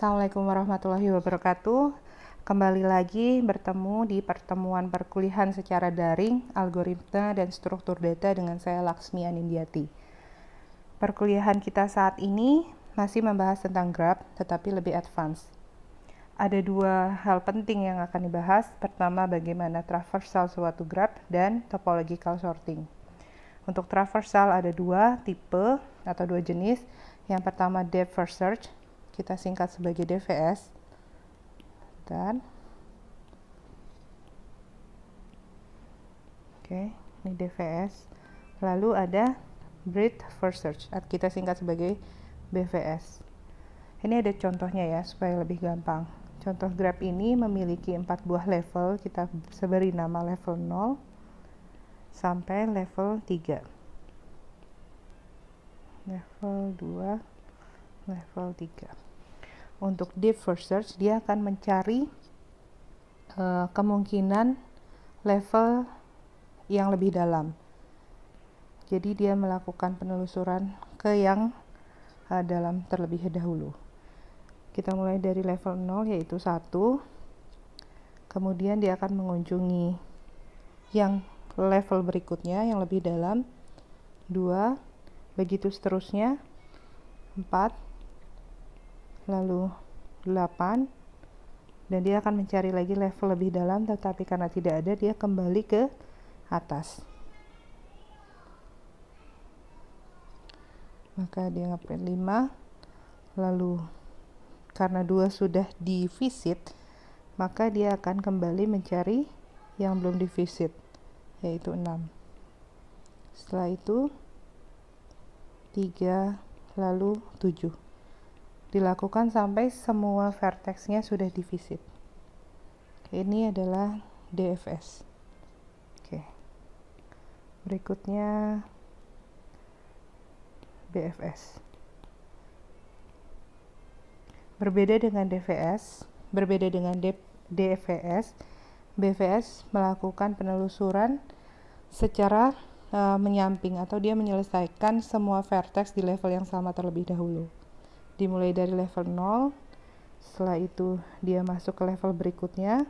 Assalamualaikum warahmatullahi wabarakatuh. Kembali lagi bertemu di pertemuan perkuliahan secara daring, algoritma dan struktur data dengan saya Laksmi Anindiati. Perkuliahan kita saat ini masih membahas tentang graph, tetapi lebih advance. Ada dua hal penting yang akan dibahas. Pertama, bagaimana traversal suatu graph dan topological sorting. Untuk traversal ada dua tipe atau dua jenis. Yang pertama depth first search, kita singkat sebagai DFS. Dan ini DFS. Lalu ada breadth first search, kita singkat sebagai BVS. Ini ada contohnya ya supaya lebih gampang. Contoh graph ini memiliki 4 buah level, kita beri nama level 0 sampai level 3. Level 2, level 3. Untuk deep first search, dia akan mencari kemungkinan level yang lebih dalam. Jadi dia melakukan penelusuran ke yang dalam terlebih dahulu. Kita mulai dari level 0 yaitu 1. Kemudian dia akan mengunjungi yang level berikutnya yang lebih dalam, 2, begitu seterusnya, 4, lalu 8, dan dia akan mencari lagi level lebih dalam, tetapi karena tidak ada dia kembali ke atas. Maka dia ngeprint 5, lalu karena 2 sudah di visit, maka dia akan kembali mencari yang belum di visit, yaitu 6. Setelah itu 3, lalu 7. Dilakukan sampai semua vertexnya sudah di visit. Ini adalah DFS. Berikutnya BFS. Berbeda dengan DFS, berbeda dengan DFS, BFS melakukan penelusuran secara menyamping atau dia menyelesaikan semua vertex di level yang sama terlebih dahulu. Dimulai dari level 0, setelah itu dia masuk ke level berikutnya,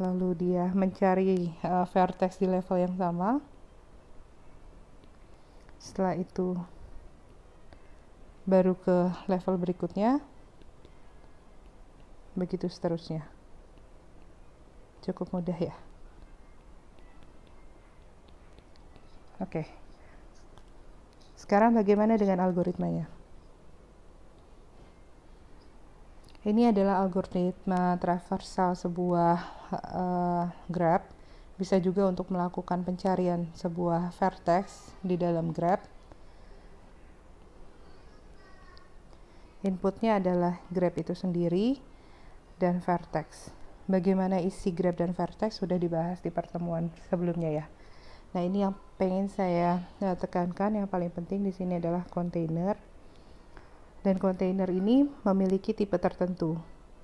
lalu dia mencari vertex di level yang sama. Setelah itu baru ke level berikutnya, begitu seterusnya. Cukup mudah ya. Sekarang bagaimana dengan algoritmanya? Ini adalah algoritma traversal sebuah graph. Bisa juga untuk melakukan pencarian sebuah vertex di dalam graph. Inputnya adalah graph itu sendiri dan vertex. Bagaimana isi graph dan vertex sudah dibahas di pertemuan sebelumnya ya. Nah, ini yang pengen saya tekankan, yang paling penting di sini adalah container. Dan kontainer ini memiliki tipe tertentu,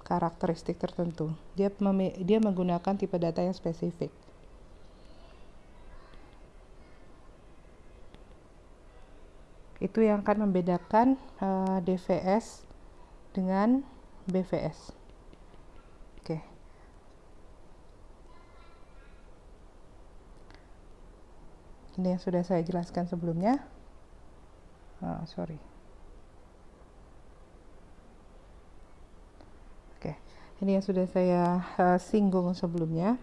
karakteristik tertentu. Dia menggunakan tipe data yang spesifik. Itu yang akan membedakan DVS dengan BVS. Ini yang sudah saya jelaskan sebelumnya. Ini yang sudah saya singgung sebelumnya.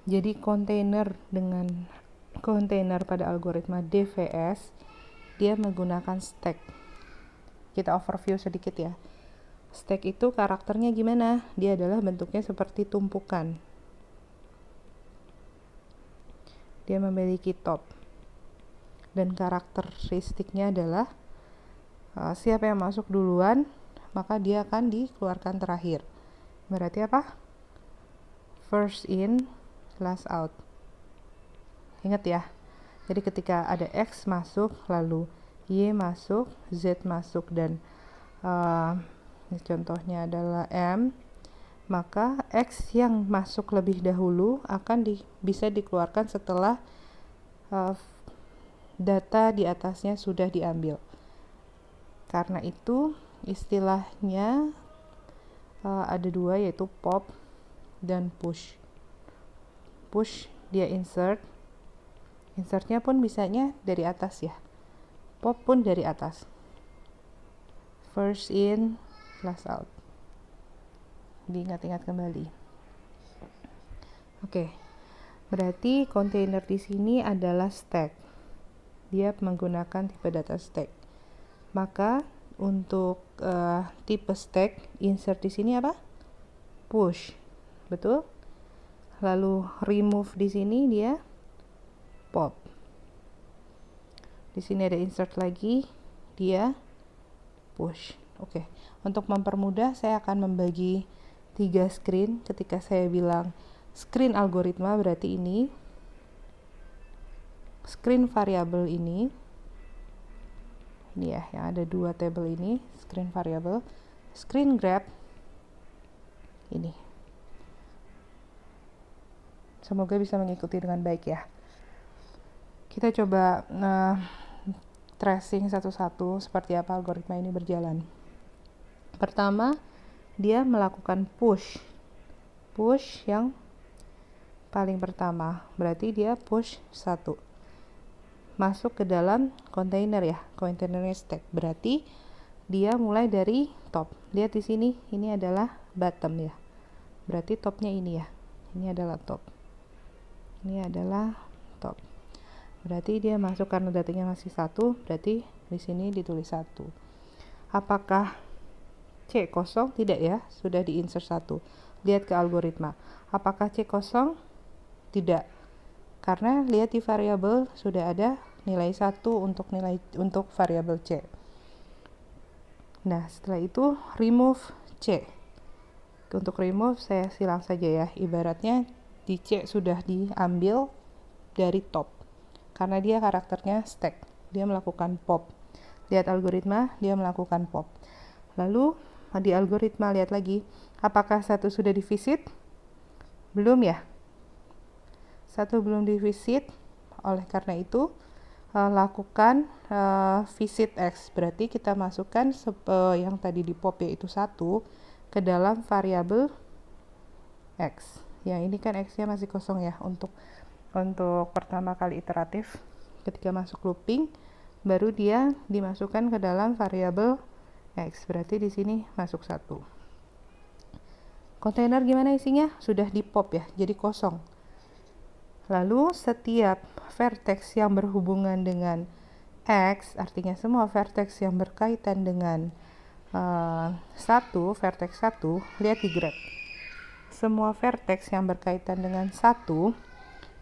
Jadi kontainer pada algoritma DVS, dia menggunakan stack. Kita overview sedikit ya. Stack itu karakternya gimana? Dia adalah bentuknya seperti tumpukan. Dia memiliki top. Dan karakteristiknya adalah siapa yang masuk duluan, maka dia akan dikeluarkan terakhir. Berarti apa? First in, last out. Ingat ya. Jadi ketika ada X masuk, lalu Y masuk, Z masuk, dan contohnya adalah M, maka X yang masuk lebih dahulu akan bisa dikeluarkan setelah data di atasnya sudah diambil. Karena itu istilahnya ada dua, yaitu pop dan push. Push dia insertnya pun bisanya dari atas ya, pop pun dari atas, first in last out, diingat-ingat kembali. Oke, berarti kontainer di sini adalah stack, dia menggunakan tipe data stack. Maka untuk tipe stack, insert di sini apa? Push, betul. Lalu remove di sini dia pop. Di sini ada insert lagi, dia push. Oke, untuk mempermudah saya akan membagi 3 screen. Ketika saya bilang screen algoritma, berarti ini screen variable ini ya, yang ada 2 tabel ini, screen variable, screen grab ini. Semoga bisa mengikuti dengan baik ya. Kita coba tracing satu-satu seperti apa algoritma ini berjalan. Pertama, dia melakukan push yang paling pertama, berarti dia push 1 masuk ke dalam kontainer ya, kontainernya stack, berarti dia mulai dari top. Lihat di sini, ini adalah bottom ya, berarti topnya ini ya, ini adalah top, ini adalah top, berarti dia masuk karena datanya masih 1, berarti di sini ditulis 1. Apakah C kosong? Tidak ya, sudah diinsert 1. Lihat ke algoritma, apakah C kosong? Tidak, karena lihat di variabel sudah ada nilai 1 untuk variabel C. Nah, setelah itu remove C. Untuk remove saya silang saja ya, ibaratnya di C sudah diambil dari top, karena dia karakternya stack, dia melakukan pop. Lihat algoritma, dia melakukan pop. Lalu di algoritma lihat lagi, apakah 1 sudah divisit? Belum ya, 1 belum divisit, oleh karena itu lakukan visit X, berarti kita masukkan yang tadi di pop yaitu 1 ke dalam variabel X. Ya, ini kan X nya masih kosong ya, untuk pertama kali iteratif. Ketika masuk looping, baru dia dimasukkan ke dalam variabel X, berarti di sini masuk 1. Kontainer gimana isinya? Sudah di pop ya, jadi kosong. Lalu setiap vertex yang berhubungan dengan X, artinya semua vertex yang berkaitan dengan 1, vertex 1, lihat di grab. Semua vertex yang berkaitan dengan 1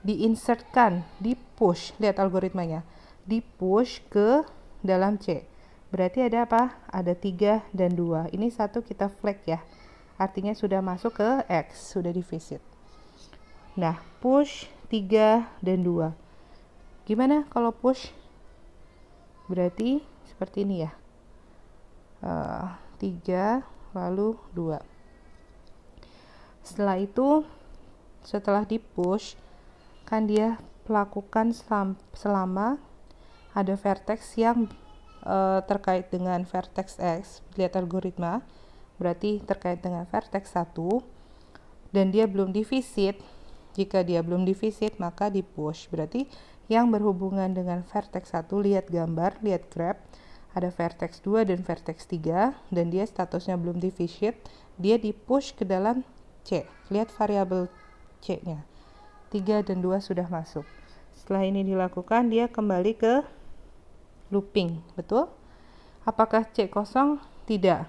diinsertkan, di-push, lihat algoritmanya, di-push ke dalam C. Berarti ada apa? Ada 3 dan 2. Ini 1 kita flag ya, artinya sudah masuk ke X, sudah divisit. Nah, push 3 dan 2. Gimana kalau push? Berarti seperti ini ya. 3 lalu 2. Setelah itu, setelah di push, kan dia lakukan selama ada vertex yang terkait dengan vertex X. Lihat algoritma, berarti terkait dengan vertex 1 dan dia belum divisit. Jika dia belum divisit, maka di push. Berarti yang berhubungan dengan vertex 1, lihat gambar, lihat grab, ada vertex 2 dan vertex 3, dan dia statusnya belum divisit, dia di push ke dalam C. Lihat variabel C-nya. 3 dan 2 sudah masuk. Setelah ini dilakukan, dia kembali ke looping, betul? Apakah C kosong? Tidak.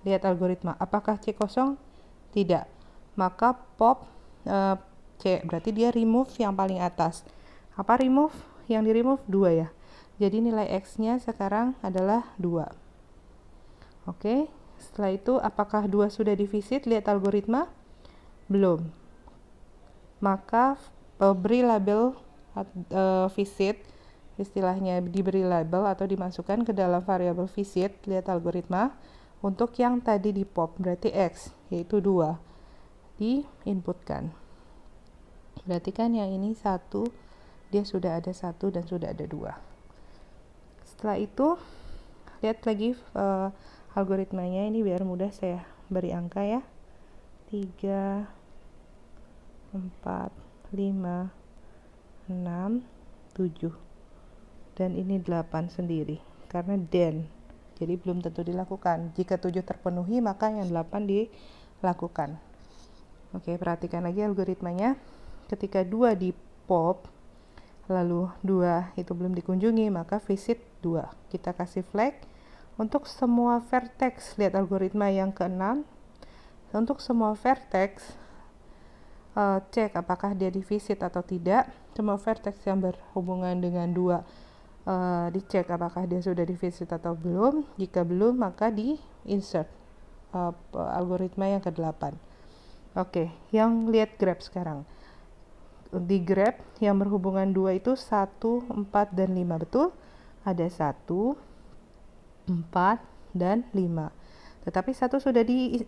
Lihat algoritma, apakah C kosong? Tidak. Maka pop C, berarti dia remove yang paling atas. Apa remove? Yang di remove 2 ya. Jadi nilai X-nya sekarang adalah 2. Oke, setelah itu apakah 2 sudah divisit? Lihat algoritma. Belum. Maka beri label visit, istilahnya diberi label atau dimasukkan ke dalam variabel visit, lihat algoritma, untuk yang tadi di pop, berarti X, yaitu 2, diinputkan. Berarti kan yang ini 1, dia sudah ada 1 dan sudah ada 2. Setelah itu, lihat lagi algoritmanya ini biar mudah saya beri angka ya. 3, 4, 5, 6, 7. Dan ini 8 sendiri. Karena dan. Jadi belum tentu dilakukan. Jika 7 terpenuhi, maka yang 8 dilakukan. Oke, perhatikan lagi algoritmanya. Ketika 2 di pop, lalu 2 itu belum dikunjungi, maka visit 2. Kita kasih flag. Untuk semua vertex, lihat algoritma yang ke-6. Untuk semua vertex, cek apakah dia divisit atau tidak. Semua vertex yang berhubungan dengan 2 dicek apakah dia sudah divisit atau belum. Jika belum, maka di insert algoritma yang ke-8. Oke, yang lihat grab sekarang. Di grab yang berhubungan 2 itu 1, 4, dan 5, betul? Ada 1, 4, dan 5. Tetapi 1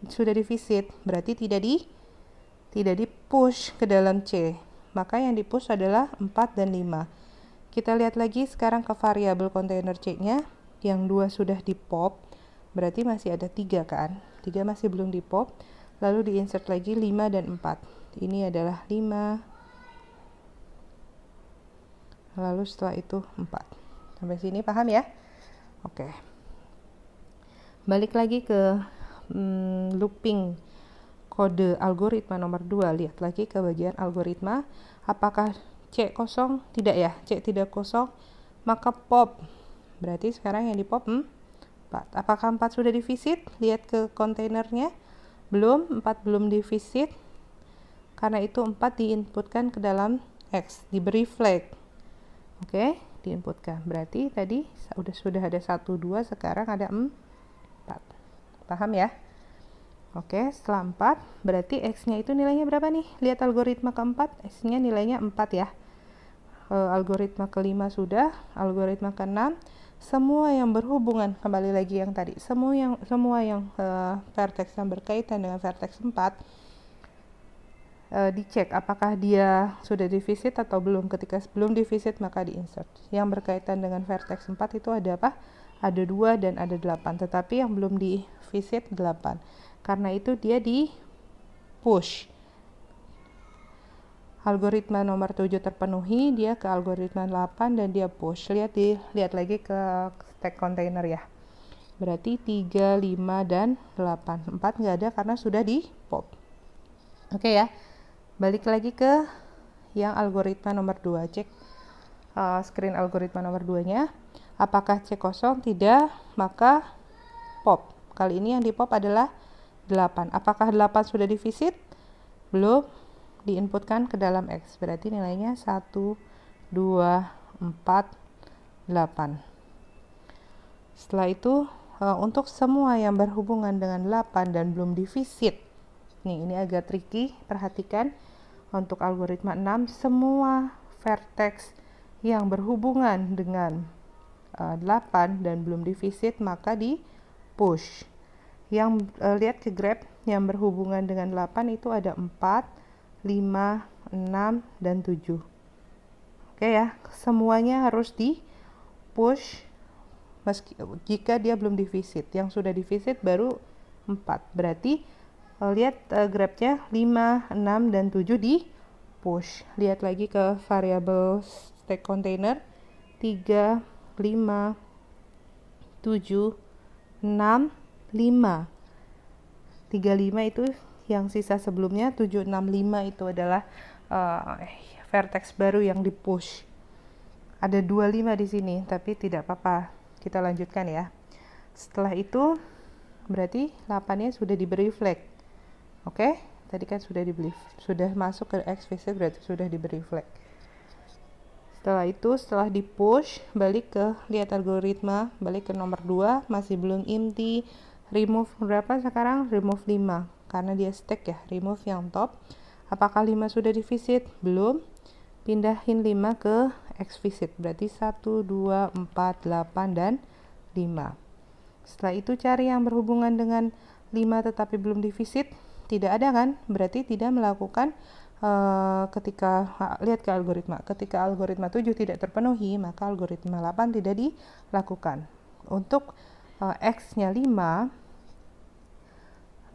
sudah divisit, berarti tidak di push ke dalam C. Maka yang di push adalah 4 dan 5. Kita lihat lagi sekarang ke variabel kontainer C-nya. Yang 2 sudah di pop, berarti masih ada 3 kan? 3 masih belum di pop. Lalu diinsert lagi 5 dan 4. Ini adalah 5. Lalu setelah itu 4. Sampai sini paham ya? Oke. Balik lagi ke looping kode algoritma nomor 2. Lihat lagi ke bagian algoritma. Apakah C kosong? Tidak ya, C tidak kosong. Maka pop. Berarti sekarang yang di pop 4. Apakah 4 sudah divisit? Lihat ke kontainernya. Belum, 4 belum divisit. Karena itu 4 diinputkan ke dalam X, diberi flag. Oke, diinputkan. Berarti tadi sudah ada 1, 2, sekarang ada 4. Paham ya? Oke, setelah 4, berarti X-nya itu nilainya berapa nih? Lihat algoritma keempat, X-nya nilainya 4 ya. Algoritma kelima sudah, algoritma keenam, semua yang berhubungan, kembali lagi yang tadi, semua yang vertex yang berkaitan dengan vertex 4, dicek apakah dia sudah divisit atau belum. Ketika belum divisit, maka diinsert. Yang berkaitan dengan vertex 4 itu ada apa? Ada 2 dan ada 8, tetapi yang belum divisit 8. Karena itu dia di push. Algoritma nomor 7 terpenuhi, dia ke algoritma 8 dan dia push. Lihat lagi ke stack container ya. Berarti 3, 5, dan 8. 4 nggak ada karena sudah di pop. Oke ya. Balik lagi ke yang algoritma nomor 2. Cek screen algoritma nomor 2-nya. Apakah C kosong? Tidak, maka pop. Kali ini yang di pop adalah 8. Apakah 8 sudah divisit? Belum. Diinputkan ke dalam X, berarti nilainya 1, 2, 4, 8. Setelah itu untuk semua yang berhubungan dengan 8 dan belum divisit, nih ini agak tricky, perhatikan. Untuk algoritma 6, semua vertex yang berhubungan dengan 8 dan belum divisit, maka di push. Yang lihat ke grab yang berhubungan dengan 8 itu ada 4, 5, 6, dan 7. Oke ya, semuanya harus di push jika dia belum divisit. Yang sudah divisit baru 4. Berarti lihat grabnya 5, 6, dan 7 di push. Lihat lagi ke variabel stack container 3, 5, 7, 6, 5. 35 itu yang sisa sebelumnya, 7, 6, 5 itu adalah vertex baru yang di push. Ada 25 di sini, tapi tidak apa-apa. Kita lanjutkan ya. Setelah itu berarti 8-nya sudah diberi flag. Oke? Tadi kan sudah masuk ke X visit, berarti sudah diberi flag. Setelah itu, setelah di push, balik ke lihat algoritma, balik ke nomor 2, masih belum empty. Remove berapa sekarang? Remove 5. Karena dia stack ya, remove yang top. Apakah 5 sudah divisit? Belum. Pindahin 5 ke X visit. Berarti 1, 2, 4, 8, dan 5. Setelah itu cari yang berhubungan dengan 5 tetapi belum divisit. Tidak ada kan? Berarti tidak melakukan lihat ke algoritma. Ketika algoritma 7 tidak terpenuhi, maka algoritma 8 tidak dilakukan. Untuk X-nya 5,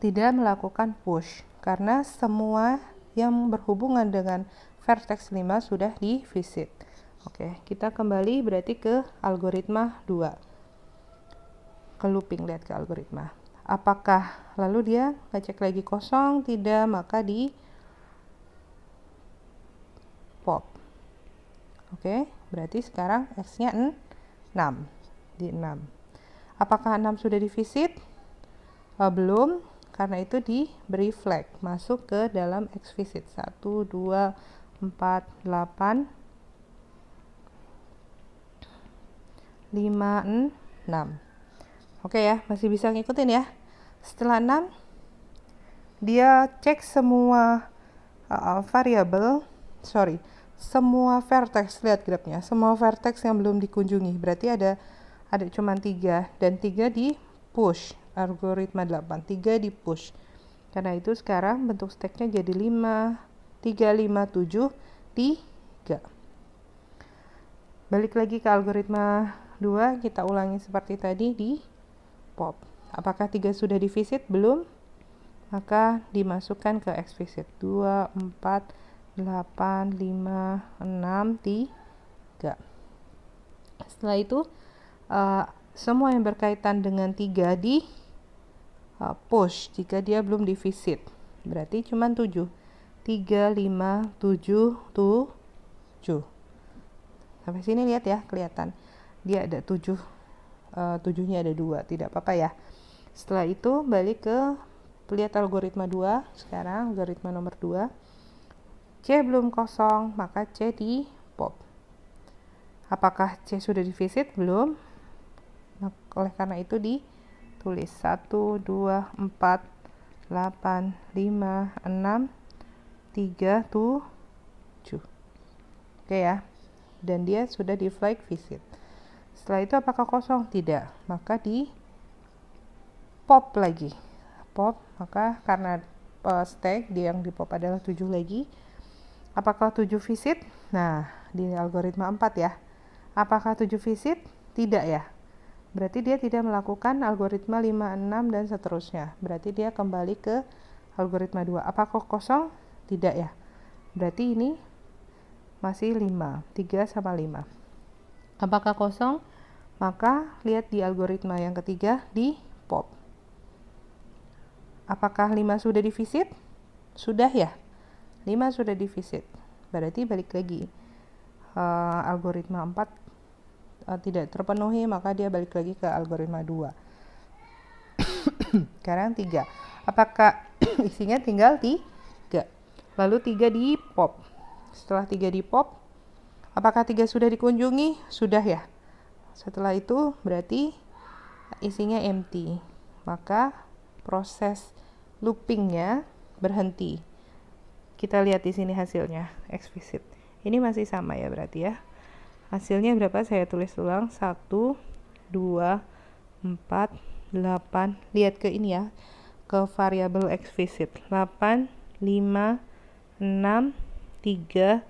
tidak melakukan push karena semua yang berhubungan dengan vertex 5 sudah di visit. Oke, kita kembali berarti ke algoritma 2. Ke looping, lihat ke algoritma. Apakah lalu dia ngecek lagi kosong? Tidak, maka di pop. Oke, berarti sekarang X-nya 6. Di 6. Apakah 6 sudah di visit? Belum. Karena itu diberi flag masuk ke dalam X visit 1, 2, 4, 8, 5, 6. Oke ya, masih bisa ngikutin ya. Setelah 6, dia cek semua semua vertex. Lihat grafnya, semua vertex yang belum dikunjungi. Berarti ada cuma 3 dan 3 di push. Algoritma 8, 3 di push. Karena itu sekarang bentuk stacknya jadi 5, 3, 5, 7, 3. Balik lagi ke algoritma 2, kita ulangi seperti tadi di pop. Apakah 3 sudah di visit? Belum. Maka dimasukkan ke X visit 2, 4, 8, 5, 6, 3. Setelah itu semua yang berkaitan dengan 3 di push jika dia belum di visit. Berarti cuma 7. 3, 5, 7, 7. Sampai sini lihat ya, kelihatan. Dia ada 7. 7-nya ada 2, tidak apa-apa ya. Setelah itu balik ke lihat algoritma 2. Sekarang algoritma nomor 2. C belum kosong, maka C di pop. Apakah C sudah di visit? Belum. Oleh karena itu ditulis 1, 2, 4, 8, 5, 6, 3, 7. Oke ya. Dan dia sudah di flag visit. Setelah itu apakah kosong? Tidak. Maka di pop lagi. Pop, maka karena stack dia yang di pop adalah 7 lagi. Apakah 7 visit? Nah, di algoritma 4 ya. Apakah 7 visit? Tidak ya. Berarti dia tidak melakukan algoritma 5, 6 dan seterusnya. Berarti dia kembali ke algoritma 2. Apakah kosong? Tidak ya. Berarti ini masih 5, 3 sama 5. Apakah kosong? Maka lihat di algoritma yang ketiga di pop. Apakah 5 sudah di visit? Sudah ya. 5 sudah di visit. Berarti balik lagi. Algoritma 4 tidak terpenuhi, maka dia balik lagi ke algoritma 2. Sekarang 3. Apakah isinya tinggal 3? Lalu 3 di pop. Setelah 3 di pop, apakah 3 sudah dikunjungi? Sudah ya. Setelah itu berarti isinya empty. Maka proses loopingnya berhenti. Kita lihat di sini hasilnya, X visit. Ini masih sama ya berarti ya. Hasilnya berapa? Saya tulis ulang. 1, 2, 4, 8. Lihat ke ini ya, ke variabel X visit. 8, 5, 6, 3,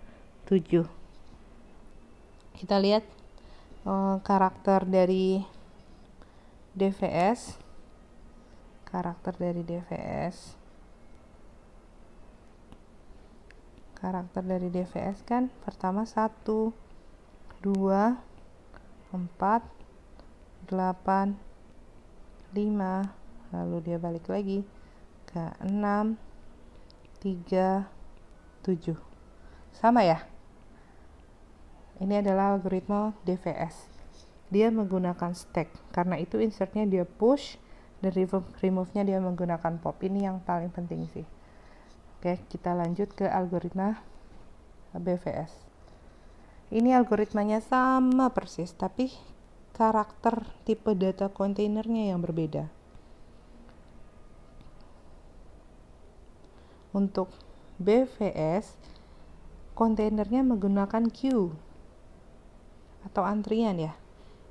7. Kita lihat karakter dari DVS. Karakter dari DVS kan pertama 1, 2, 4, 8, 5, lalu dia balik lagi ke 6, 3, 7. Sama ya. Ini adalah algoritma DVS. Dia menggunakan stack. Karena itu insertnya dia push dan remove-nya dia menggunakan pop. Ini yang paling penting sih. Oke, kita lanjut ke algoritma BVS. Ini algoritmanya sama persis, tapi karakter tipe data kontainernya yang berbeda. Untuk BVS, kontainernya menggunakan queue atau antrian ya.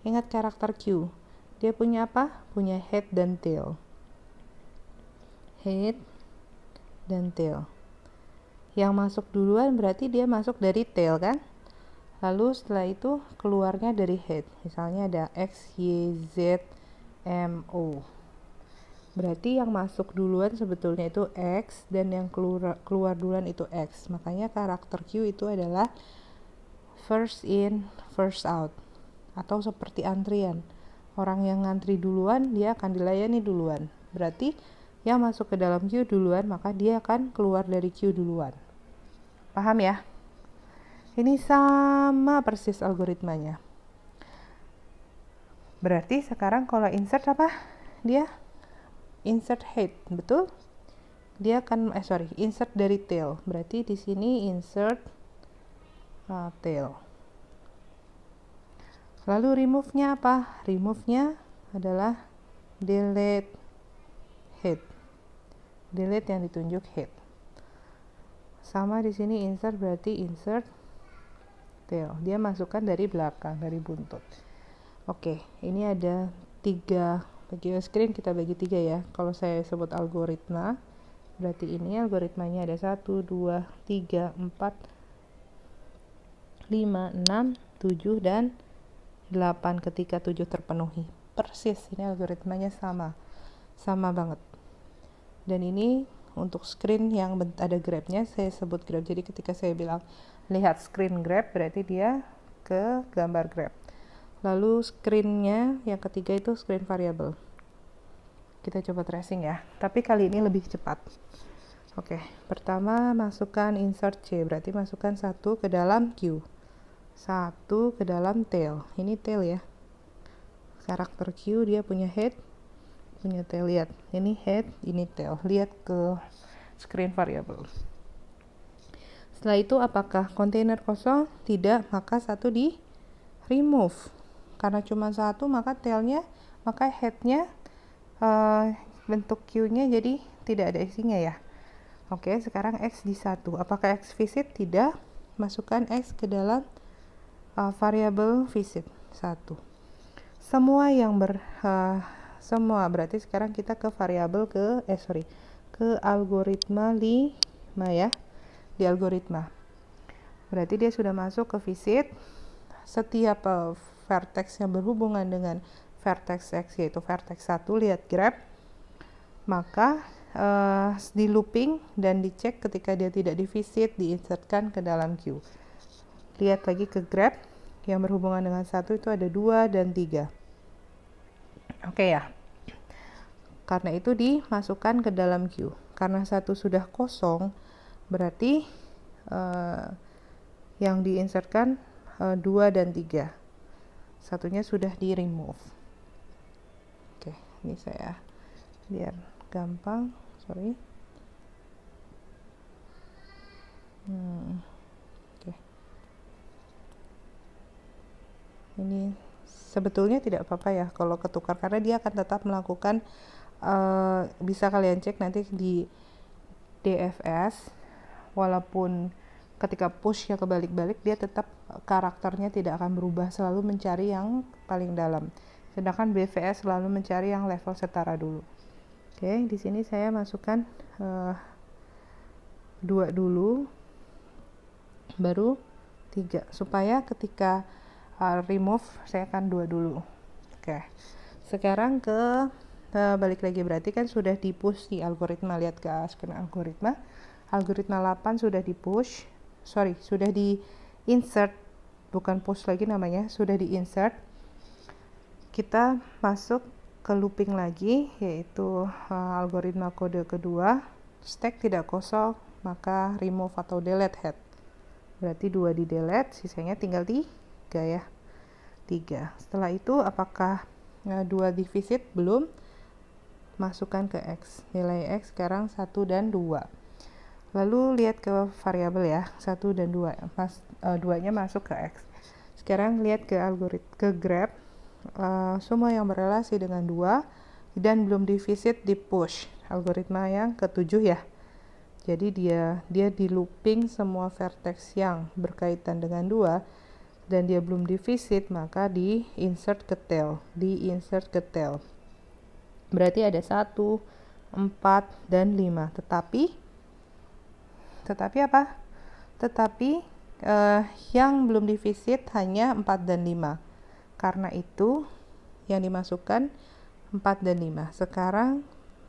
Ingat karakter queue. Dia punya apa? Punya head dan tail. Head dan tail. Yang masuk duluan berarti dia masuk dari tail kan? Lalu setelah itu keluarnya dari head. Misalnya ada X, Y, Z, MO. Berarti yang masuk duluan sebetulnya itu X dan yang keluar duluan itu X. Makanya karakter Q itu adalah first in, first out. Atau seperti antrian. Orang yang ngantri duluan, dia akan dilayani duluan. Berarti yang masuk ke dalam Q duluan, maka dia akan keluar dari Q duluan. Paham ya? Ini sama persis algoritmanya. Berarti sekarang kalau insert apa? Dia insert head, betul? Dia akan insert dari tail. Berarti di sini insert tail. Lalu remove-nya apa? Remove-nya adalah delete head. Delete yang ditunjuk head. Sama di sini insert berarti insert tail. Dia masukkan dari belakang, dari buntut. Oke, ini ada 3 bagi screen, kita bagi 3 ya. Kalau saya sebut algoritma, berarti ini algoritmanya ada 1, 2, 3, 4, 5, 6, 7, dan 8 ketika 7 terpenuhi. Persis, ini algoritmanya sama banget. Dan ini untuk screen yang ada grabnya, saya sebut grab. Jadi ketika saya bilang lihat screen grab, berarti dia ke gambar grab. Lalu screennya yang ketiga itu screen variable. Kita coba tracing ya, tapi kali ini lebih cepat. Oke, pertama masukkan insert C, berarti masukkan 1 ke dalam Q, 1 ke dalam tail. Ini tail ya, karakter Q dia punya head, punya tail. Lihat, ini head, ini tail. Lihat ke screen variable. Setelah itu apakah kontainer kosong? Tidak, maka 1 di remove. Karena cuma 1, maka tailnya, maka headnya bentuk Q-nya jadi tidak ada isinya ya. Oke, sekarang X di 1. Apakah X visit? Tidak. Masukkan X ke dalam variable visit 1. Semua yang semua berarti sekarang kita ke variabel ke algoritma 5 ya. Di algoritma. Berarti dia sudah masuk ke visit. Setiap vertex yang berhubungan dengan vertex X yaitu vertex 1, lihat grab, maka di looping dan dicek ketika dia tidak di visit, diinsertkan ke dalam Q. Lihat lagi ke grab yang berhubungan dengan 1 itu ada 2 dan 3. Oke ya. Karena itu dimasukkan ke dalam Q. Karena 1 sudah kosong, berarti yang diinsertkan 2 dan 3. Satunya sudah di remove. Oke, ini saya biar gampang, sorry. Oke. Ini sebetulnya tidak apa-apa ya kalau ketukar, karena dia akan tetap melakukan bisa kalian cek nanti di DFS, walaupun ketika push ya kebalik-balik, dia tetap karakternya tidak akan berubah, selalu mencari yang paling dalam. Sedangkan BVS selalu mencari yang level setara dulu. Oke, di sini saya masukkan 2 dulu, baru 3, supaya ketika remove saya akan 2 dulu. Oke, sekarang ke balik lagi, berarti kan sudah di push di algoritma. Lihat ke screen algoritma. Algoritma 8 sudah di push. Sudah di insert, bukan push lagi namanya, sudah di insert. Kita masuk ke looping lagi, yaitu algoritma kode kedua. Stack tidak kosong, maka remove atau delete head. Berarti 2 di delete, sisanya tinggal 3 ya. 3. Setelah itu apakah 2 di visit? Belum. Masukkan ke X. Nilai X sekarang 1 dan 2. Lalu lihat ke variabel ya, 1 dan 2. 2-nya masuk ke X. Sekarang lihat ke grab. Semua yang berrelasi dengan 2 dan belum di visit di push. Algoritma yang ke-7 ya. Jadi dia di looping semua vertex yang berkaitan dengan 2 dan dia belum di visit, maka di insert ke tail. Berarti ada 1, 4, dan 5. Tetapi apa? Tetapi yang belum di visit hanya 4 dan 5. Karena itu yang dimasukkan 4 dan 5. Sekarang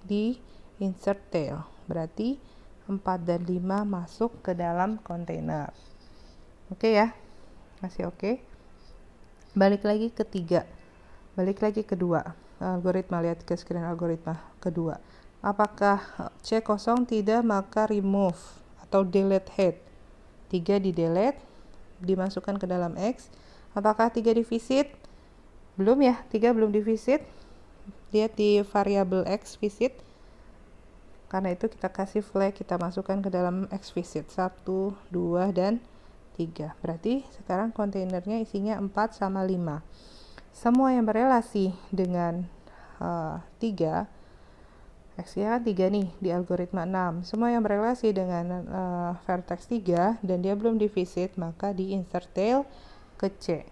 di insert tail. Berarti 4 dan 5 masuk ke dalam kontainer. Oke ya? Masih oke? Balik lagi ke 3. Balik lagi ke 2. Algoritma, lihat ke screen algoritma kedua. Apakah C kosong? Tidak, maka remove atau delete head. 3 di delete, dimasukkan ke dalam X. Apakah 3 divisit? Belum ya, 3 belum divisit. Lihat di variabel X visit. Karena itu kita kasih flag, kita masukkan ke dalam X visit 1, 2, dan 3. Berarti sekarang kontainernya isinya 4 sama 5. Semua yang berelasi dengan 3, X-nya kan 3 nih di algoritma 6. Semua yang berelasi dengan vertex 3 dan dia belum divisit, maka di insert tail ke C.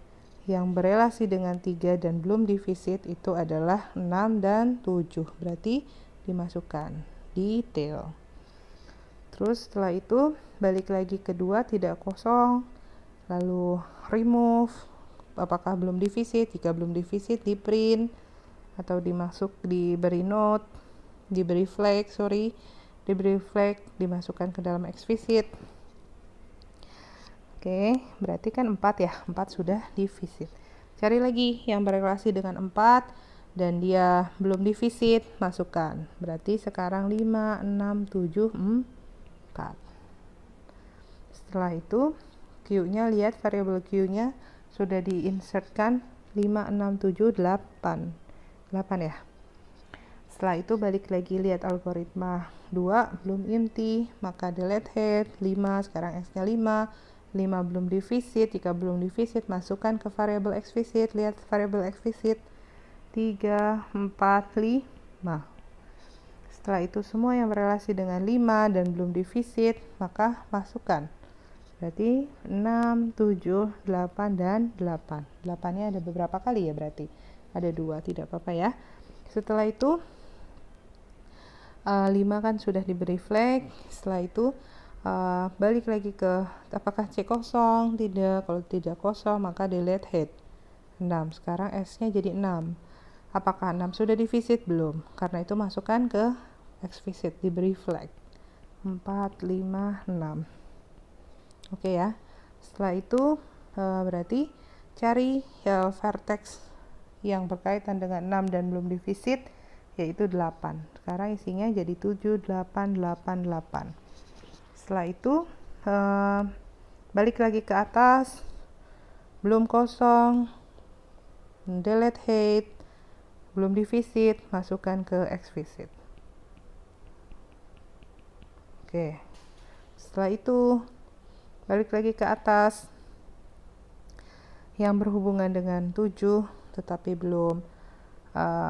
Yang berelasi dengan 3 dan belum divisit itu adalah 6 dan 7. Berarti dimasukkan di tail. Terus setelah itu balik lagi ke 2, tidak kosong, lalu remove. Apakah belum divisit? Jika belum divisit, di print atau diberi note, diberi flag, dimasukkan ke dalam X visit. Oke, berarti kan 4 ya, 4 sudah divisit. Cari lagi yang berelasi dengan 4 dan dia belum divisit, masukkan. Berarti sekarang 5, 6, 7, 4. Setelah itu Q-nya, lihat variabel Q-nya sudah diinsertkan 5, 6, 7, 8. 8 ya. Setelah itu balik lagi, lihat algoritma 2 belum empty, maka delete head 5, sekarang X-nya 5 belum divisit. Jika belum divisit, masukkan ke variabel X visit. Lihat variabel X visit 3, 4, 5. Setelah itu semua yang berelasi dengan 5 dan belum divisit, maka masukkan. Berarti 6, 7, 8, dan 8. 8-nya ada beberapa kali ya, berarti ada 2, tidak apa-apa ya. Setelah itu 5 kan sudah diberi flag. Setelah itu balik lagi ke apakah C kosong? Tidak. Kalau tidak kosong, maka delete head 6. Sekarang S-nya jadi 6. Apakah 6 sudah divisit? Belum. Karena itu masukkan ke X visit, diberi flag 4, 5, 6. Oke ya. Setelah itu berarti cari vertex yang berkaitan dengan 6 dan belum divisit, yaitu 8. Sekarang isinya jadi 7, 8, 8, 8. Setelah itu balik lagi ke atas, belum kosong, delete head, belum divisit, masukkan ke X visit. Oke. Setelah itu balik lagi ke atas, yang berhubungan dengan 7 tetapi belum,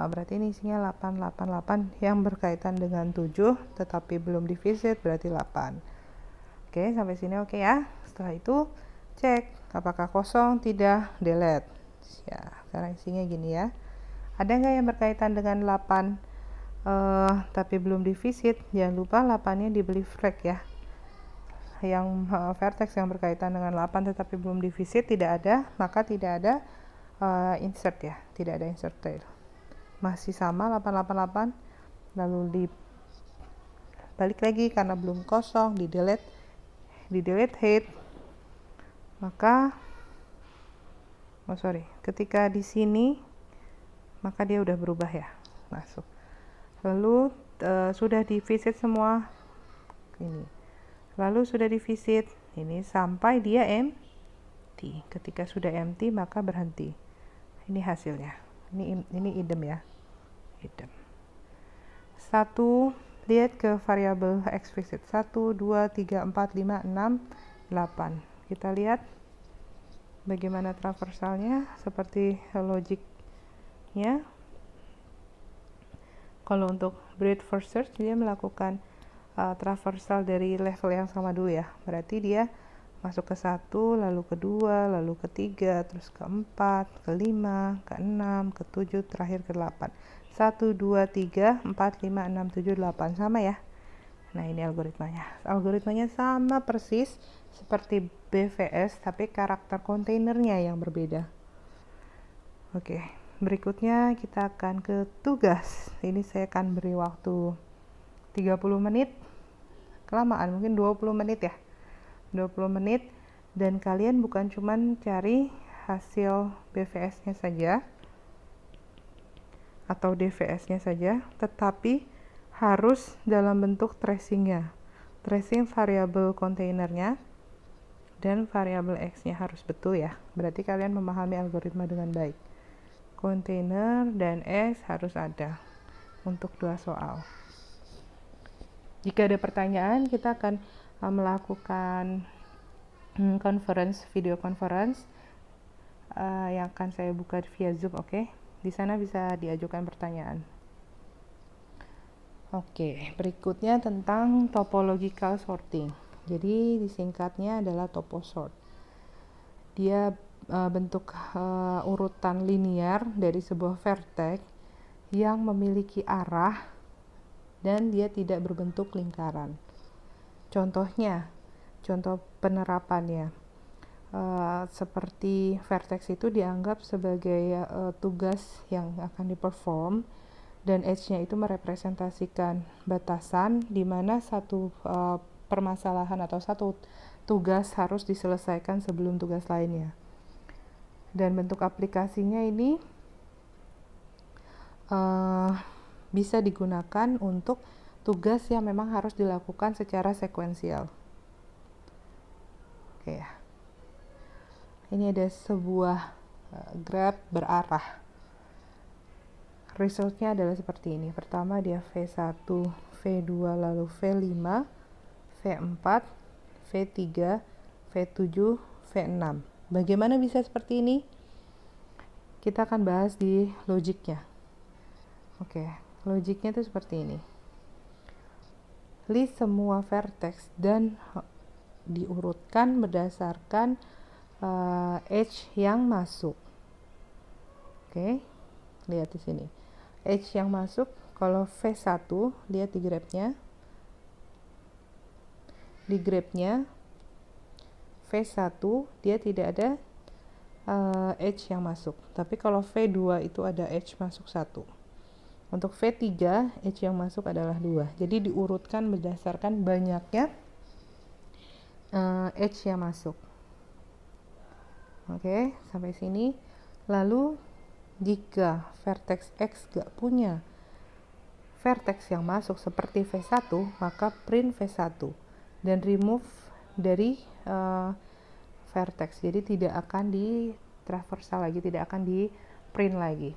berarti ini isinya 8, 8, 8, yang berkaitan dengan 7 tetapi belum divisit, berarti 8. Oke, sampai sini oke ya. Setelah itu cek apakah kosong, tidak, delete ya. Sekarang isinya gini ya. Ada nggak yang berkaitan dengan 8 tapi belum divisit? Jangan lupa 8-nya diberi flag ya. Yang vertex yang berkaitan dengan 8 tetapi belum divisit tidak ada, maka tidak ada insert ya, tidak ada insert tail. Masih sama 888, lalu balik lagi karena belum kosong, di delete head, maka ketika di sini maka dia udah berubah ya, masuk. Lalu sudah divisit semua ini, lalu sudah divisit ini sampai dia empty. Ketika sudah empty maka berhenti. Ini hasilnya. Ini idem ya, idem. 1, lihat ke variabel X visit 1, 2, 3, 4, 5, 6, 8. Kita lihat bagaimana traversalnya, seperti logiknya. Kalau untuk breadth first search, dia melakukan traversal dari level yang sama dulu ya. Berarti dia masuk ke 1, lalu ke 2, lalu ke 3, terus ke 4, ke 5, ke 6, ke 7, terakhir ke 8. 1, 2, 3, 4, 5, 6, 7, 8. Sama ya. Nah, ini algoritmanya. Algoritmanya sama persis seperti BVS, tapi karakter kontainernya yang berbeda. Oke, berikutnya kita akan ke tugas. Ini saya akan beri waktu 30 menit, kelamaan mungkin 20 menit ya, 20 menit, dan kalian bukan cuman cari hasil BVS-nya saja atau DVS-nya saja, tetapi harus dalam bentuk tracing-nya, tracing variabel kontainernya, dan variabel X-nya harus betul ya, berarti kalian memahami algoritma dengan baik. Kontainer dan X harus ada untuk 2 soal. Jika ada pertanyaan, kita akan melakukan video conference yang akan saya buka via Zoom, oke? Di sana bisa diajukan pertanyaan. Oke, berikutnya tentang topological sorting. Jadi disingkatnya adalah toposort. Dia bentuk urutan linear dari sebuah vertex yang memiliki arah dan dia tidak berbentuk lingkaran. Contohnya, contoh penerapannya, seperti vertex itu dianggap sebagai tugas yang akan diperform, dan edge-nya itu merepresentasikan batasan di mana satu permasalahan atau satu tugas harus diselesaikan sebelum tugas lainnya. Dan bentuk aplikasinya ini bisa digunakan untuk tugas yang memang harus dilakukan secara sekuensial. Oke ya. Ini ada sebuah graf berarah. Resultnya adalah seperti ini. Pertama dia V1, V2, lalu V5, V4, V3, V7, V6. Bagaimana bisa seperti ini? Kita akan bahas di logiknya. Oke, logiknya itu seperti ini. List semua vertex dan diurutkan berdasarkan edge yang masuk. Oke, lihat di sini. Edge yang masuk, kalau V1 lihat di grafnya. Di grafnya V1 dia tidak ada edge yang masuk. Tapi kalau V2 itu ada edge masuk 1. Untuk V3 edge yang masuk adalah 2. Jadi diurutkan berdasarkan banyaknya edge yang masuk. Oke, sampai sini. Lalu jika vertex X gak punya vertex yang masuk seperti V1, maka print V1 dan remove dari vertex. Jadi tidak akan di traversal lagi, tidak akan di print lagi.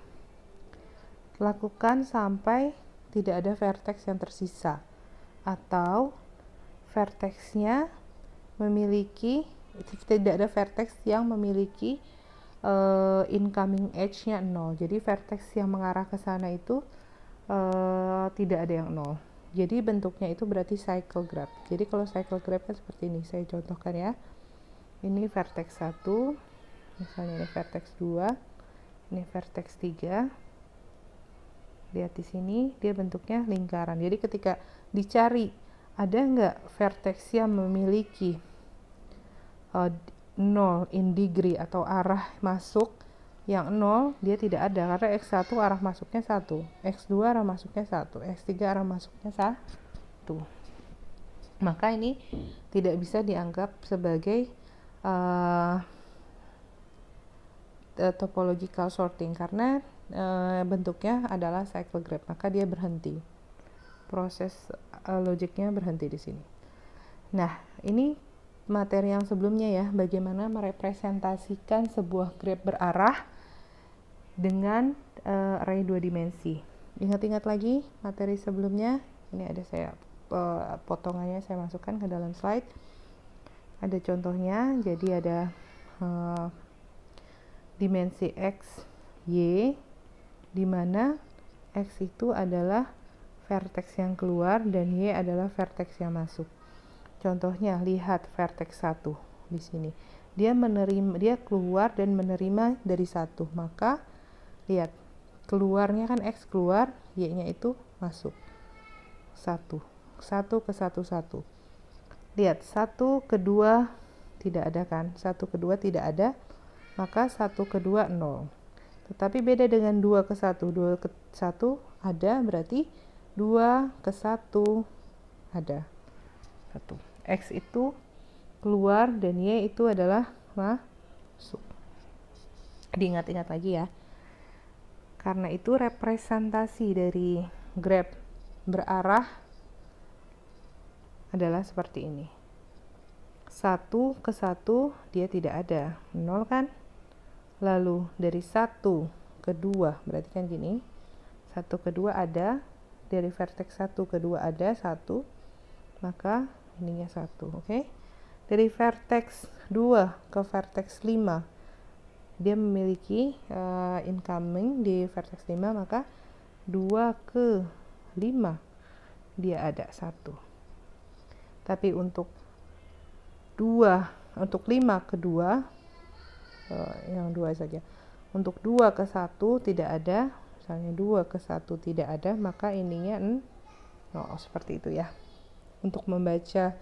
Lakukan sampai tidak ada vertex yang tersisa atau vertexnya memiliki, tidak ada vertex yang memiliki incoming edge-nya 0. Jadi vertex yang mengarah ke sana itu tidak ada yang 0. Jadi bentuknya itu berarti cycle graph. Jadi kalau cycle graph kan seperti ini. Saya contohkan ya. Ini vertex 1, misalnya ini vertex 2, ini vertex 3. Lihat di sini dia bentuknya lingkaran. Jadi ketika dicari ada nggak vertex yang memiliki 0 in degree atau arah masuk yang 0, dia tidak ada karena X1 arah masuknya 1, X2 arah masuknya 1, X3 arah masuknya 1. Maka ini tidak bisa dianggap sebagai topological sorting karena bentuknya adalah cycle graph, maka dia berhenti. Proses logiknya berhenti di sini. Nah, ini materi yang sebelumnya ya, bagaimana merepresentasikan sebuah graf berarah dengan array 2 dimensi. Ingat-ingat lagi materi sebelumnya. Ini ada saya potongannya saya masukkan ke dalam slide. Ada contohnya, jadi ada dimensi X, Y, di mana X itu adalah vertex yang keluar dan Y adalah vertex yang masuk. Contohnya, lihat vertex 1 di sini. Dia keluar dan menerima dari 1. Maka lihat, keluarnya kan X keluar, Y-nya itu masuk. 1 ke 1, 1. Lihat, 1 ke 2 tidak ada kan? 1 ke 2 tidak ada, maka 1 ke 2 0. Tetapi beda dengan 2 ke 1. 2 ke 1 ada, berarti 2 ke 1 ada 1. X itu keluar dan Y itu adalah masuk. Diingat-ingat lagi ya. Karena itu representasi dari graf berarah adalah seperti ini. 1 ke 1 dia tidak ada, 0 kan? Lalu dari 1 ke 2 berarti kan gini. 1 ke 2 ada, dari vertex 1 ke 2 ada 1, maka ininya 1, oke? Dari vertex 2 ke vertex 5 dia memiliki incoming di vertex 5, maka 2 ke 5 dia ada 1. Tapi untuk 5 ke 2 yang 2 saja. Untuk 2 ke 1 tidak ada, misalnya 2 ke 1 tidak ada, maka ininya 0, seperti itu ya. Untuk membaca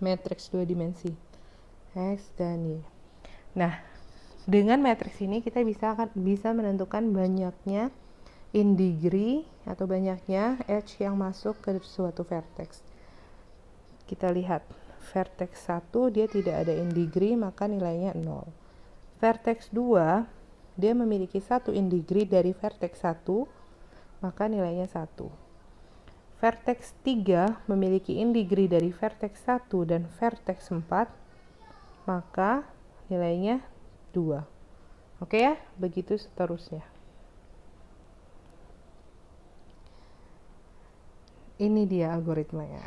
matriks 2 dimensi X dan Y. Nah, dengan matriks ini kita bisa menentukan banyaknya in degree atau banyaknya edge yang masuk ke suatu vertex. Kita lihat vertex 1 dia tidak ada in degree, maka nilainya 0. Vertex 2 dia memiliki 1 in degree dari vertex 1, maka nilainya 1. Vertex 3 memiliki in degree dari vertex 1 dan vertex 4, maka nilainya 2. Oke ya, begitu seterusnya. Ini dia algoritmanya.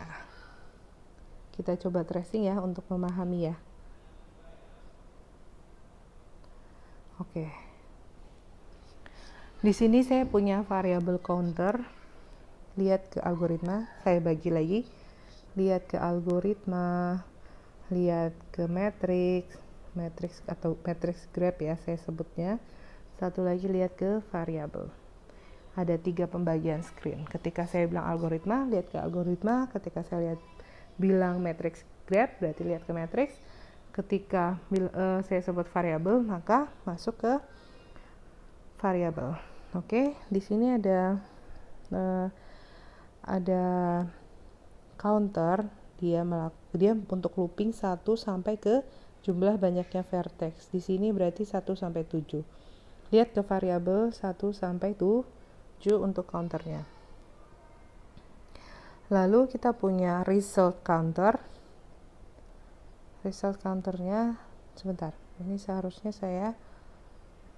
Kita coba tracing ya untuk memahami ya. Oke. Di sini saya punya variabel counter. Lihat ke algoritma, saya bagi lagi. Lihat ke algoritma, lihat ke matriks atau matriks graph ya saya sebutnya. Satu lagi lihat ke variabel. Ada 3 pembagian screen. Ketika saya bilang algoritma, lihat ke algoritma. Ketika saya bilang matriks graph, berarti lihat ke matriks. Ketika saya sebut variabel, maka masuk ke variabel. Oke, di sini ada counter, dia untuk looping 1 sampai ke jumlah banyaknya vertex. Di sini berarti 1 sampai 7. Lihat ke variabel 1 sampai 7 untuk counternya. Lalu kita punya result counter. Result counternya sebentar. Ini seharusnya saya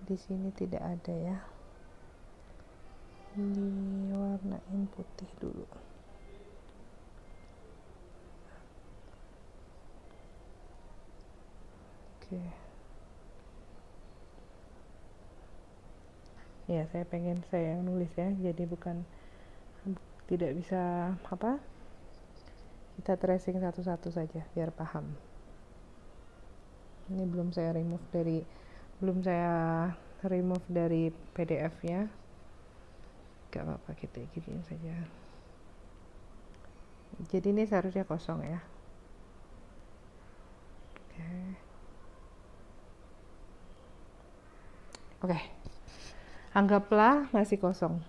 di sini tidak ada ya. Diwarnain putih dulu. Oke. Ya, saya pengen saya nulis ya, jadi tidak bisa kita tracing satu-satu saja biar paham. Ini belum saya remove dari PDF-nya. Gak apa-apa, kita giniin saja. Jadi ini seharusnya kosong ya. Oke. Anggaplah masih kosong.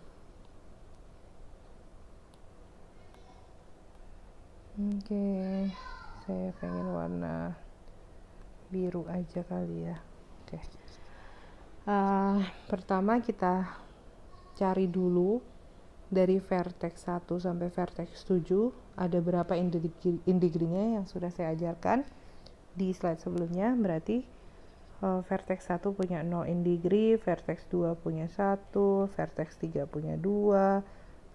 Oke, saya pengen warna biru aja kali ya. Oke. Pertama kita cari dulu dari vertex 1 sampai vertex 7 ada berapa in degree-nya yang sudah saya ajarkan di slide sebelumnya. Berarti vertex 1 punya 0 in degree, vertex 2 punya 1, vertex 3 punya 2,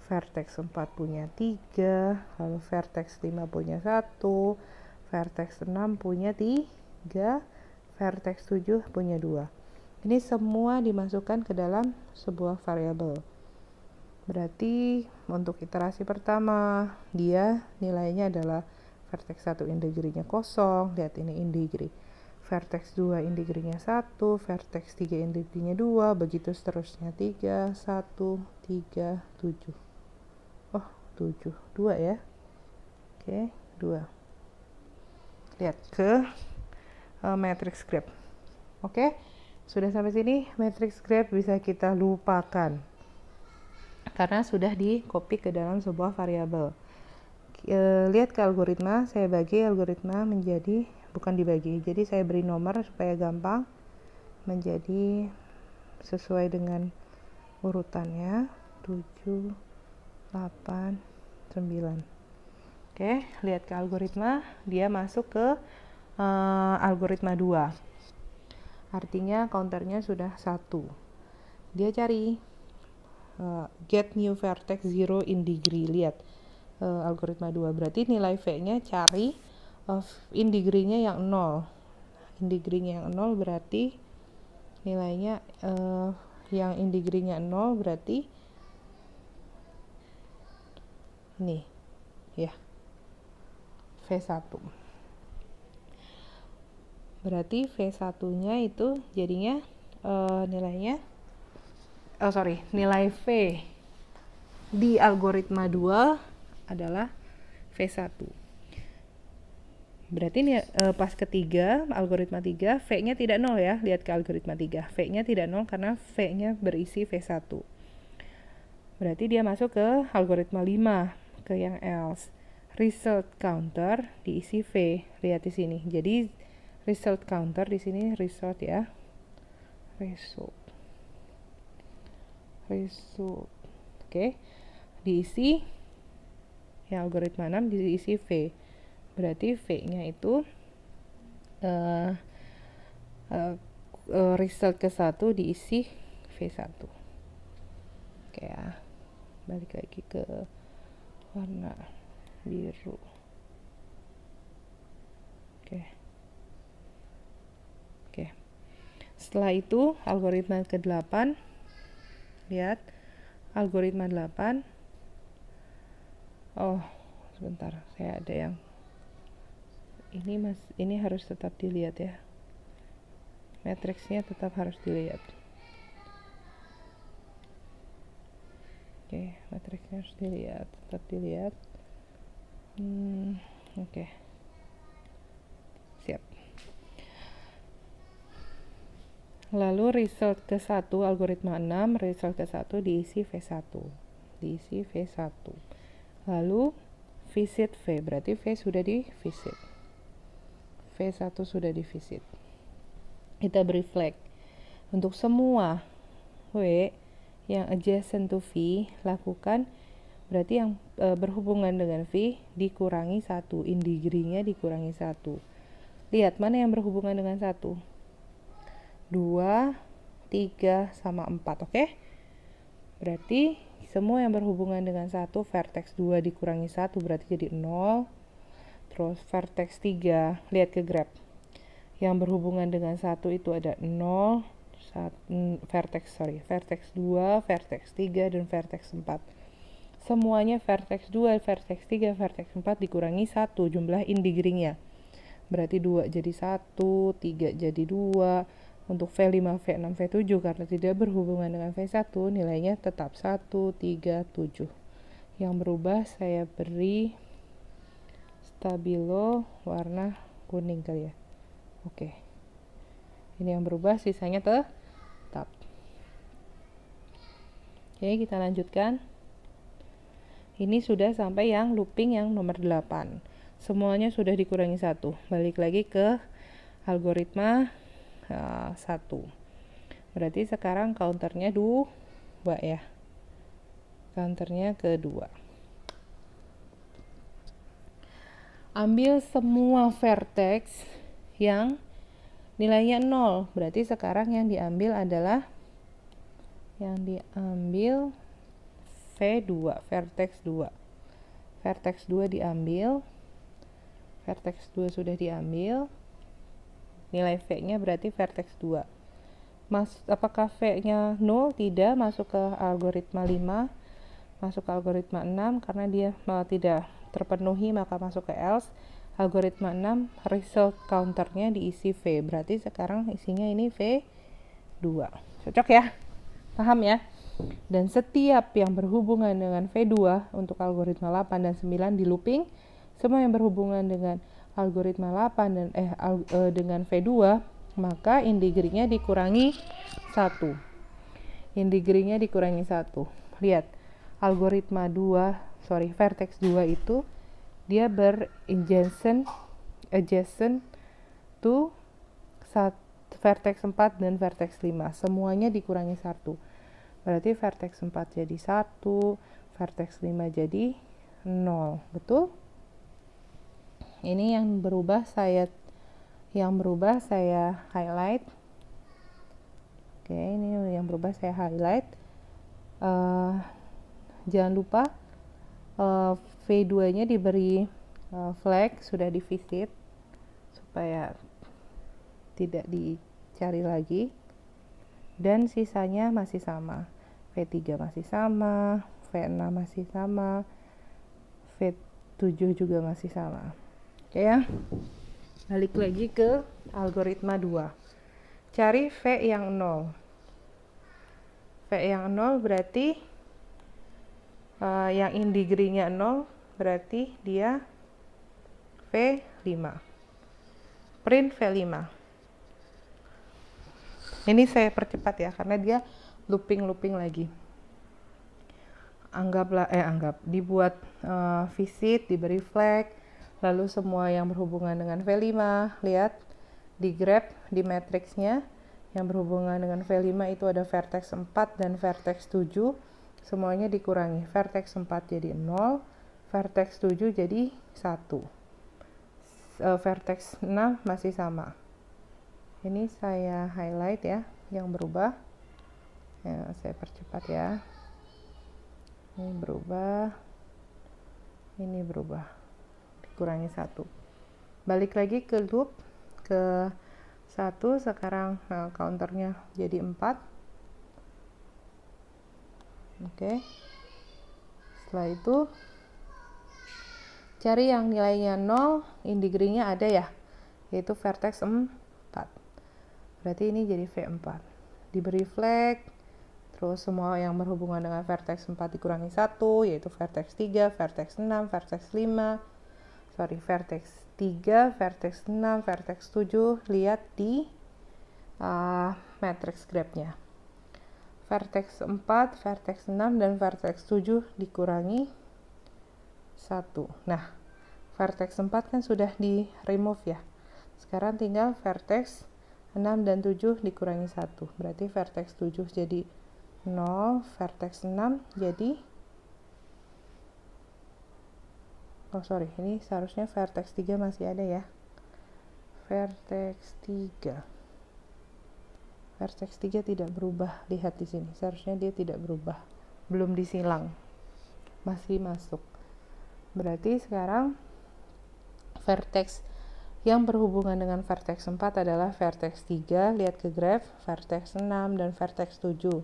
vertex 4 punya 3, lalu vertex 5 punya 1, vertex 6 punya 3, vertex 7 punya 2. Ini semua dimasukkan ke dalam sebuah variabel. Berarti untuk iterasi pertama, dia nilainya adalah vertex 1 in degree-nya 0, lihat ini in degree. Vertex 2 in degree-nya 1, vertex 3 in degree-nya 2, begitu seterusnya 3, 1, 3, 7. Oh, 7, 2 ya. Oke, 2. Lihat ke matrix graph. Oke, Sudah sampai sini, matrix graph bisa kita lupakan karena sudah di copy ke dalam sebuah variabel. Lihat ke algoritma, saya bagi algoritma menjadi, bukan dibagi, jadi saya beri nomor supaya gampang, menjadi sesuai dengan urutannya 7, 8, 9. Oke, lihat ke algoritma, dia masuk ke algoritma 2. Artinya counternya sudah 1. Dia cari get new vertex 0 in degree. Lihat algoritma 2. Berarti nilai V-nya cari in degree-nya yang 0. In degree-nya yang 0 berarti nilainya yang in degree-nya 0 berarti ini ya, V1. Berarti V1-nya itu jadinya nilainya nilai V di algoritma 2 adalah V1. Berarti pas ketiga, algoritma 3, V-nya tidak 0 ya. Lihat ke algoritma 3. V-nya tidak 0 karena V-nya berisi V1. Berarti dia masuk ke algoritma 5, ke yang else. Result counter diisi V. Lihat di sini. Jadi result counter di sini result ya. Result. Oke. Diisi yang algoritma 6 diisi V. Berarti V-nya itu result ke-1 diisi V1. Oke ya. Balik lagi ke warna biru. Oke. Setelah itu algoritma ke-8. Lihat algoritma 8. Oh, sebentar. Saya ada yang ini harus tetap dilihat ya. Matriksnya tetap harus dilihat. Oke, matriksnya harus dilihat, tetap dilihat. Oke. Siap. Lalu result ke-1 algoritma 6, result ke-1 diisi V1. Diisi V1. Lalu visit V, berarti V sudah di visit. V1 sudah di visit. Kita beri flag. Untuk semua W yang adjacent to V, lakukan berarti yang berhubungan dengan V dikurangi 1, in degree-nya dikurangi 1. Lihat mana yang berhubungan dengan 1. 2, 3, sama 4, oke? Berarti semua yang berhubungan dengan 1, vertex 2 dikurangi 1 berarti jadi 0. Terus vertex 3, lihat ke graph. Yang berhubungan dengan 1 itu ada 0, vertex 2, vertex 3, dan vertex 4. Semuanya vertex 2, vertex 3, vertex 4 dikurangi 1 jumlah in degree-nya. Berarti 2 jadi 1, 3 jadi 2. Untuk V5, V6, V7 karena tidak berhubungan dengan V1 nilainya tetap 1, 3, 7. Yang berubah saya beri stabilo warna kuning kali ya. Oke. Ini yang berubah, sisanya tetap. Oke, kita lanjutkan. Ini sudah sampai yang looping yang nomor 8. Semuanya sudah dikurangi 1. Balik lagi ke algoritma 1. Berarti sekarang counternya 2 ya. Counternya ke-2. Ambil semua vertex yang nilainya 0. Berarti sekarang yang diambil adalah V2, vertex 2. Vertex 2 diambil. Vertex 2 sudah diambil. Nilai V-nya berarti vertex 2. Apakah V-nya 0? Tidak, masuk ke algoritma 5. Masuk ke algoritma 6 karena dia tidak terpenuhi maka masuk ke else. Algoritma 6 result counternya diisi V. Berarti sekarang isinya ini V2. Cocok ya? Paham ya? Dan setiap yang berhubungan dengan V2 untuk algoritma 8 dan 9 di looping, semua yang berhubungan dengan algoritma 8 dan dengan V2 maka in degree-nya dikurangi 1. In degree-nya dikurangi 1. Lihat, algoritma vertex 2 itu dia adjacent to vertex 4 dan vertex 5. Semuanya dikurangi 1. Berarti vertex 4 jadi 1, vertex 5 jadi 0. Betul? Ini yang berubah saya highlight. Oke, ini yang berubah saya highlight. Jangan lupa V2-nya diberi flag sudah di visit supaya tidak dicari lagi, dan sisanya masih sama. V3 masih sama, V6 masih sama, V7 juga masih sama. Oke ya. Balik lagi ke algoritma 2. Cari V yang 0. V yang 0 berarti yang in degree-nya 0 berarti dia V5. Print V5. Ini saya percepat ya karena dia looping lagi. Dibuat visit, diberi flag, lalu semua yang berhubungan dengan V5, lihat di grab di matriksnya yang berhubungan dengan V5 itu ada vertex 4 dan vertex 7, semuanya dikurangi. Vertex 4 jadi 0, vertex 7 jadi 1. Vertex 6 masih sama. Ini saya highlight ya yang berubah. Ya, saya percepat ya. Ini berubah. Dikurangi 1. Balik lagi ke loop ke 1, sekarang counternya jadi 4. Oke. Setelah itu cari yang nilainya 0, in degree-nya ada ya, yaitu vertex 4. Berarti ini jadi V4. Diberi flag, terus semua yang berhubungan dengan vertex 4 dikurangi 1, yaitu vertex 3, vertex 6, vertex 5. Vertex 3, vertex 6, vertex 7, lihat di matrix graph-nya. Vertex 4, vertex 6, dan vertex 7 dikurangi 1. Nah, vertex 4 kan sudah di remove ya. Sekarang tinggal vertex 6 dan 7 dikurangi 1. Berarti vertex 7 jadi 0, vertex 6 jadi ini seharusnya vertex 3 masih ada ya. Vertex 3 tidak berubah, lihat di sini. Seharusnya dia tidak berubah. Belum disilang. Masih masuk. Berarti sekarang vertex yang berhubungan dengan vertex 4 adalah vertex 3, lihat ke graph, vertex 6 dan vertex 7.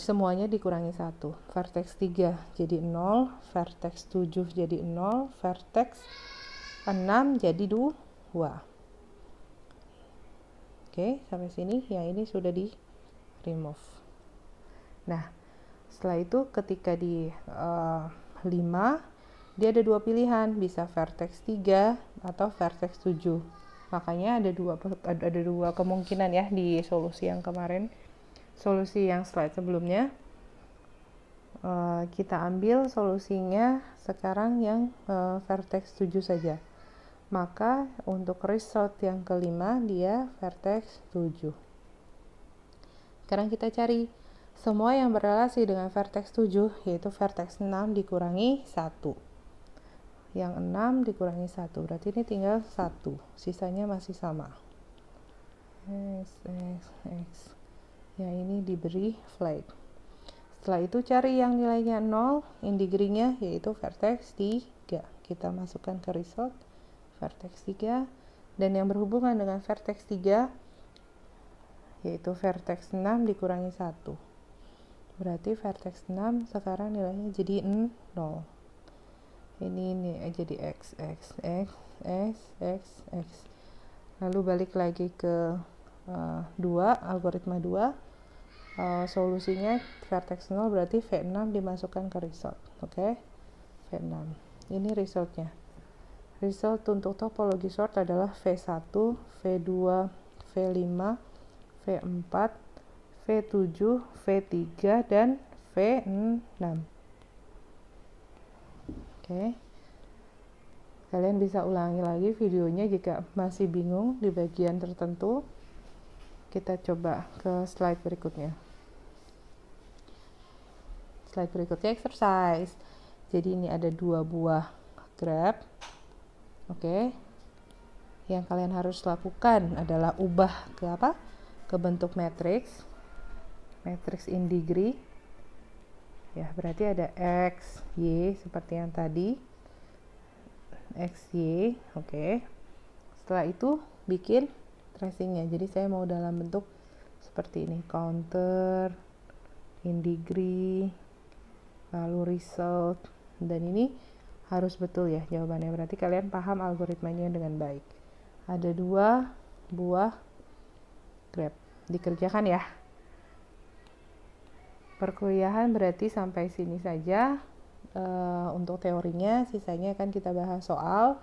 Semuanya dikurangi 1. Vertex 3 jadi 0, vertex 7 jadi 0, vertex 6 jadi 2. Oke, sampai sini yang ini sudah di remove. Nah, setelah itu ketika di 5, dia ada 2 pilihan, bisa vertex 3 atau vertex 7. Makanya ada dua kemungkinan ya di solusi yang kemarin. Solusi yang slide sebelumnya, kita ambil solusinya sekarang yang vertex 7 saja. Maka untuk result yang kelima dia vertex 7. Sekarang kita cari semua yang berrelasi dengan vertex 7, yaitu vertex 6 dikurangi 1. Yang 6 dikurangi 1, berarti ini tinggal 1, sisanya masih sama. X. Ya, ini diberi flag. Setelah itu cari yang nilainya 0, in degree-nya yaitu vertex 3. Kita masukkan ke result vertex 3, dan yang berhubungan dengan vertex 3 yaitu vertex 6 dikurangi 1. Berarti vertex 6 sekarang nilainya jadi 0. Ini jadi X. Lalu balik lagi ke 2, algoritma 2. Solusinya vertex 0 berarti V6 dimasukkan ke result. Oke. V6. Ini resultnya. Result untuk topologi sort adalah V1, V2, V5, V4, V7, V3, dan V6. Oke. Kalian bisa ulangi lagi videonya jika masih bingung di bagian tertentu. Kita coba ke slide berikutnya. Slide berikutnya exercise. Jadi ini ada 2 buah graph. Oke. Yang kalian harus lakukan adalah ubah ke apa? Ke bentuk matriks. Matriks in degree. Ya, berarti ada X, Y seperti yang tadi. X, Y, oke. Setelah itu bikin tracingnya. Jadi saya mau dalam bentuk seperti ini, counter, in degree, lalu result, dan ini harus betul ya jawabannya. Berarti kalian paham algoritmanya dengan baik. Ada 2 buah graph. Dikerjakan ya. Perkuliahan berarti sampai sini saja. Untuk teorinya, sisanya akan kita bahas soal.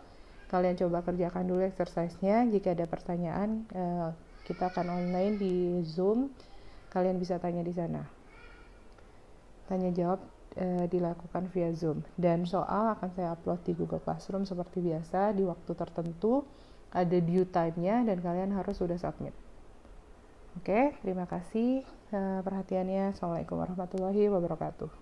Kalian coba kerjakan dulu exercise-nya. Jika ada pertanyaan, kita akan online di Zoom. Kalian bisa tanya di sana. Tanya jawab dilakukan via Zoom. Dan soal akan saya upload di Google Classroom seperti biasa di waktu tertentu. Ada due time-nya dan kalian harus sudah submit. Oke, terima kasih perhatiannya. Assalamualaikum warahmatullahi wabarakatuh.